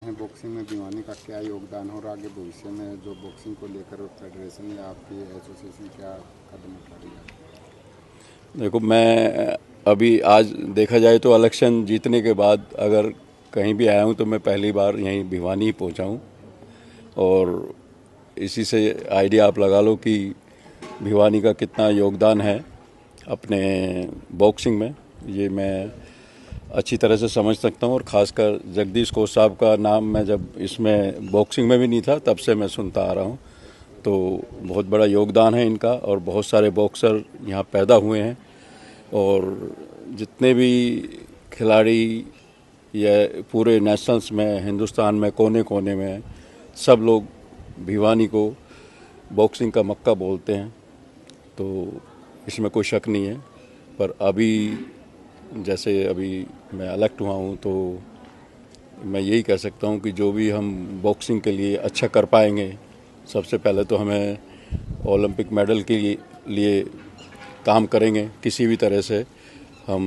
है बॉक्सिंग में भिवानी का क्या योगदान हो और आगे भविष्य में जो बॉक्सिंग को लेकर फेडरेशन या आपकी एसोसिएशन क्या कदम उठा रही है? देखो, मैं अभी आज देखा जाए तो इलेक्शन जीतने के बाद अगर कहीं भी आया हूँ तो मैं पहली बार यहीं भिवानी ही पहुँचा हूँ। और इसी से आइडिया आप लगा लो कि भिवानी का कितना योगदान है अपने बॉक्सिंग में। ये मैं अच्छी तरह से समझ सकता हूँ। और ख़ासकर जगदीश कोच साहब का नाम मैं जब इसमें बॉक्सिंग में भी नहीं था तब से मैं सुनता आ रहा हूँ। तो बहुत बड़ा योगदान है इनका और बहुत सारे बॉक्सर यहाँ पैदा हुए हैं। और जितने भी खिलाड़ी या पूरे नेशनल्स में हिंदुस्तान में कोने कोने में सब लोग भिवानी को बॉक्सिंग का मक्का बोलते हैं। तो इसमें कोई शक नहीं है। पर अभी जैसे अभी मैं इलेक्ट हुआ हूँ तो मैं यही कह सकता हूँ कि जो भी हम बॉक्सिंग के लिए अच्छा कर पाएंगे, सबसे पहले तो हमें ओलंपिक मेडल के लिए काम करेंगे। किसी भी तरह से हम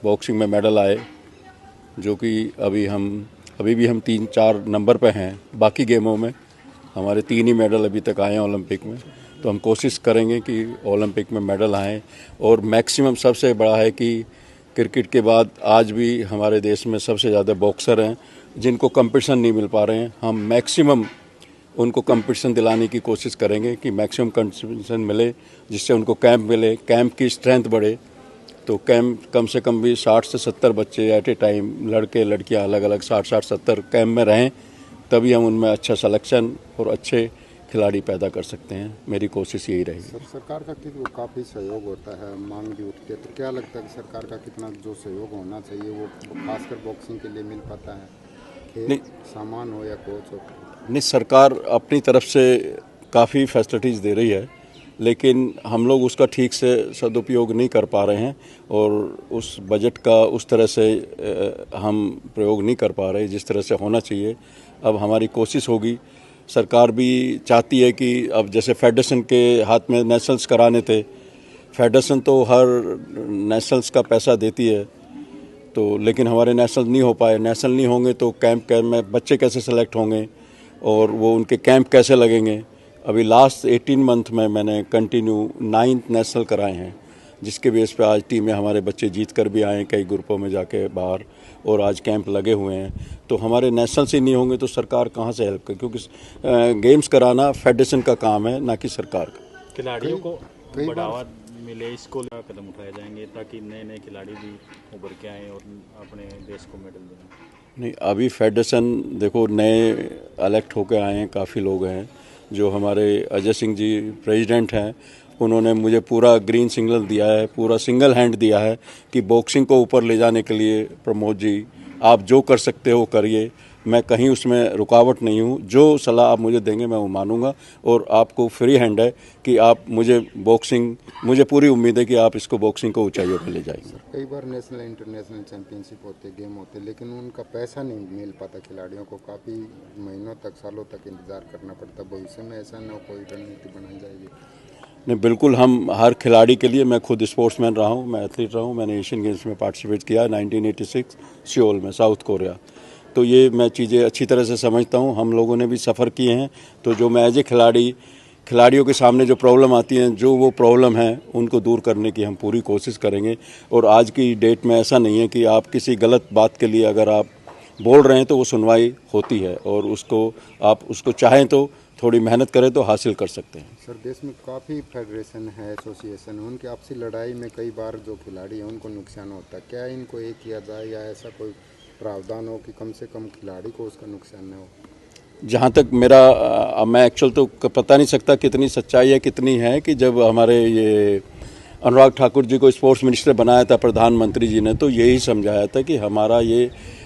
बॉक्सिंग में मेडल आए, जो कि अभी भी हम 3-4 नंबर पे हैं। बाकी गेमों में हमारे 3 ही मेडल अभी तक आए हैं ओलंपिक में। तो हम कोशिश करेंगे कि ओलंपिक में मेडल आएँ। और मैक्सिमम सबसे बड़ा है कि क्रिकेट के बाद आज भी हमारे देश में सबसे ज़्यादा बॉक्सर हैं जिनको कंपटीशन नहीं मिल पा रहे हैं। हम मैक्सिमम उनको कंपटीशन दिलाने की कोशिश करेंगे कि मैक्सिमम कंपटीशन मिले, जिससे उनको कैंप मिले, कैंप की स्ट्रेंथ बढ़े। तो कैंप कम से कम भी 60 से 70 बच्चे एट ए टाइम, लड़के लड़कियां अलग अलग 60-70 कैंप में रहें, तभी हम उनमें अच्छा सिलेक्शन और अच्छे खिलाड़ी पैदा कर सकते हैं। मेरी कोशिश यही रहेगी। सरकार का काफ़ी सहयोग होता है, मांग भी उठती है, तो क्या लगता है कि सरकार का कितना जो सहयोग होना चाहिए वो खासकर बॉक्सिंग के लिए मिल पाता है? नहीं, सामान हो या कोच हो? नहीं, सरकार अपनी तरफ से काफ़ी फैसिलिटीज़ दे रही है, लेकिन हम लोग उसका ठीक से सदुपयोग नहीं कर पा रहे हैं। और उस बजट का उस तरह से हम प्रयोग नहीं कर पा रहे जिस तरह से होना चाहिए। अब हमारी कोशिश होगी। सरकार भी चाहती है कि अब जैसे फेडरेशन के हाथ में नेशनल्स कराने थे, फेडरेशन तो हर नेशनल्स का पैसा देती है, तो लेकिन हमारे नेशनल नहीं हो पाए। नेशनल नहीं होंगे तो कैंप में बच्चे कैसे सेलेक्ट होंगे और वो उनके कैंप कैसे लगेंगे। अभी लास्ट 18 मंथ में मैंने कंटिन्यू 9th नेशनल कराए हैं, जिसके बेस पे आज टीम में हमारे बच्चे जीत कर भी आए कई ग्रुपों में जाके बाहर, और आज कैंप लगे हुए हैं। तो हमारे नेशनल से नहीं होंगे तो सरकार कहाँ से हेल्प करे, क्योंकि गेम्स कराना फेडरेशन का काम है, ना कि सरकार का। खिलाड़ियों को कई बढ़ावा मिले, इसको कदम उठाए जाएंगे ताकि नए नए खिलाड़ी भी उभर के आएँ और अपने देश को मेडल दें। नहीं, अभी फेडरेशन देखो नए इलेक्ट होकर आए हैं, काफ़ी लोग हैं। जो हमारे अजय सिंह जी प्रेसिडेंट हैं, उन्होंने मुझे पूरा ग्रीन सिग्नल दिया है, पूरा सिंगल हैंड दिया है कि बॉक्सिंग को ऊपर ले जाने के लिए प्रमोद जी आप जो कर सकते हो करिए। मैं कहीं उसमें रुकावट नहीं हूँ। जो सलाह आप मुझे देंगे मैं वो मानूंगा। और आपको फ्री हैंड है कि आप मुझे पूरी उम्मीद है कि आप इसको बॉक्सिंग को ऊंचाइयों पर ले जाएंगे। कई बार नेशनल इंटरनेशनल चैंपियनशिप होते, गेम होते, लेकिन उनका पैसा नहीं मिल पाता खिलाड़ियों को, काफ़ी महीनों तक सालों तक इंतजार करना पड़ता। भविष्य में ऐसा न कोई रणनीति बनाई जाएगी? नहीं, बिल्कुल। हम हर खिलाड़ी के लिए, मैं खुद स्पोर्ट्समैन रहा हूँ, मैं एथलीट रहा हूँ। मैंने एशियन गेम्स में पार्टिसिपेट किया 1986 सियोल में, साउथ कोरिया। तो ये मैं चीज़ें अच्छी तरह से समझता हूँ। हम लोगों ने भी सफ़र किए हैं। तो जो मैं एज ए खिलाड़ियों के सामने जो प्रॉब्लम आती हैं, जो वो प्रॉब्लम है उनको दूर करने की हम पूरी कोशिश करेंगे। और आज की डेट में ऐसा नहीं है कि आप किसी गलत बात के लिए अगर आप बोल रहे हैं तो वो सुनवाई होती है, और आप उसको चाहें तो थोड़ी मेहनत करें तो हासिल कर सकते हैं। सर, देश में काफ़ी फेडरेशन है, एसोसिएशन है, उनकी आपसी लड़ाई में कई बार जो खिलाड़ी हैं उनको नुकसान होता है। क्या इनको एक किया जाए या ऐसा कोई प्रावधान हो कि कम से कम खिलाड़ी को उसका नुकसान न हो? जहाँ तक मैं एक्चुअल तो पता नहीं सकता कितनी सच्चाई है कितनी है कि जब हमारे ये अनुराग ठाकुर जी को स्पोर्ट्स मिनिस्टर बनाया था प्रधानमंत्री जी ने, तो यही समझाया था कि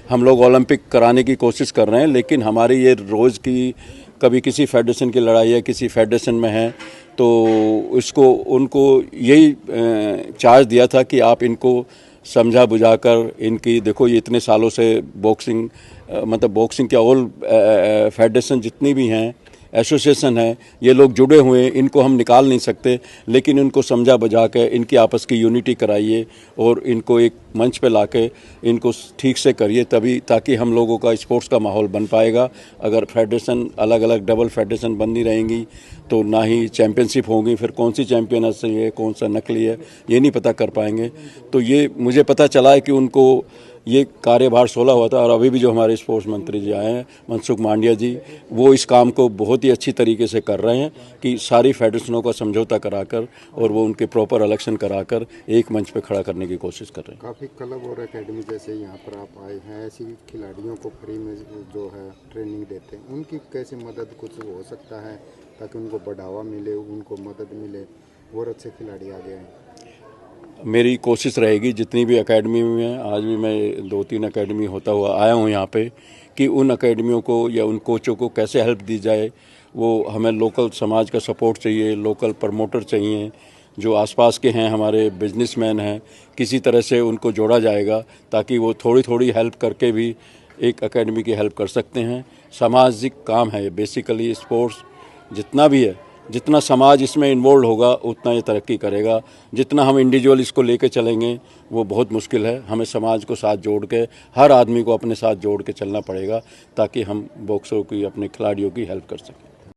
हम लोग ओलंपिक कराने की कोशिश कर रहे हैं, लेकिन हमारी ये रोज़ की कभी किसी फेडरेशन की लड़ाई है, किसी फेडरेशन में है, तो उनको यही चार्ज दिया था कि आप इनको समझा बुझाकर इनकी, देखो ये इतने सालों से बॉक्सिंग मतलब बॉक्सिंग क्या ऑल फेडरेशन जितनी भी हैं एसोसिएशन है, ये लोग जुड़े हुए हैं, इनको हम निकाल नहीं सकते, लेकिन इनको समझा बुझा के इनकी आपस की यूनिटी कराइए और इनको एक मंच पे लाके इनको ठीक से करिए, तभी ताकि हम लोगों का स्पोर्ट्स का माहौल बन पाएगा। अगर फेडरेशन अलग अलग डबल फेडरेशन बनती रहेंगी तो ना ही चैम्पियनशिप होगी, फिर कौन सी चैम्पियन असली है कौन सा नकली है ये नहीं पता कर पाएंगे। तो ये मुझे पता चला है कि उनको ये कार्यभार 16 हुआ था, और अभी भी जो हमारे स्पोर्ट्स मंत्री जी आए हैं मनसुख मांडविया जी, वो इस काम को बहुत ही अच्छी तरीके से कर रहे हैं कि सारी फेडरेशनों का समझौता कराकर और वो उनके प्रॉपर इलेक्शन कराकर एक मंच पे खड़ा करने की कोशिश कर रहे हैं। काफ़ी क्लब और एकेडमी जैसे यहाँ पर आप आए हैं, ऐसी खिलाड़ियों को फ्री में जो है ट्रेनिंग देते हैं, उनकी कैसे मदद कुछ हो सकता है ताकि उनको बढ़ावा मिले, उनको मदद मिले और अच्छे खिलाड़ी आगे आएँ? मेरी कोशिश रहेगी जितनी भी एकेडमी में है, आज भी मैं 2-3 एकेडमी होता हुआ आया हूँ यहाँ पे, कि उन एकेडमियों को या उन कोचों को कैसे हेल्प दी जाए। वो हमें लोकल समाज का सपोर्ट चाहिए, लोकल प्रमोटर चाहिए, जो आसपास के हैं हमारे बिजनेसमैन हैं, किसी तरह से उनको जोड़ा जाएगा ताकि वो थोड़ी थोड़ी हेल्प करके भी एक एकेडमी की हेल्प कर सकते हैं। सामाजिक काम है ये बेसिकली, स्पोर्ट्स जितना भी है, जितना समाज इसमें इन्वॉल्व होगा उतना ये तरक्की करेगा। जितना हम इंडिविजुअल इसको लेके चलेंगे वो बहुत मुश्किल है। हमें समाज को साथ जोड़ के, हर आदमी को अपने साथ जोड़ के चलना पड़ेगा ताकि हम बॉक्सरों की, अपने खिलाड़ियों की हेल्प कर सकें।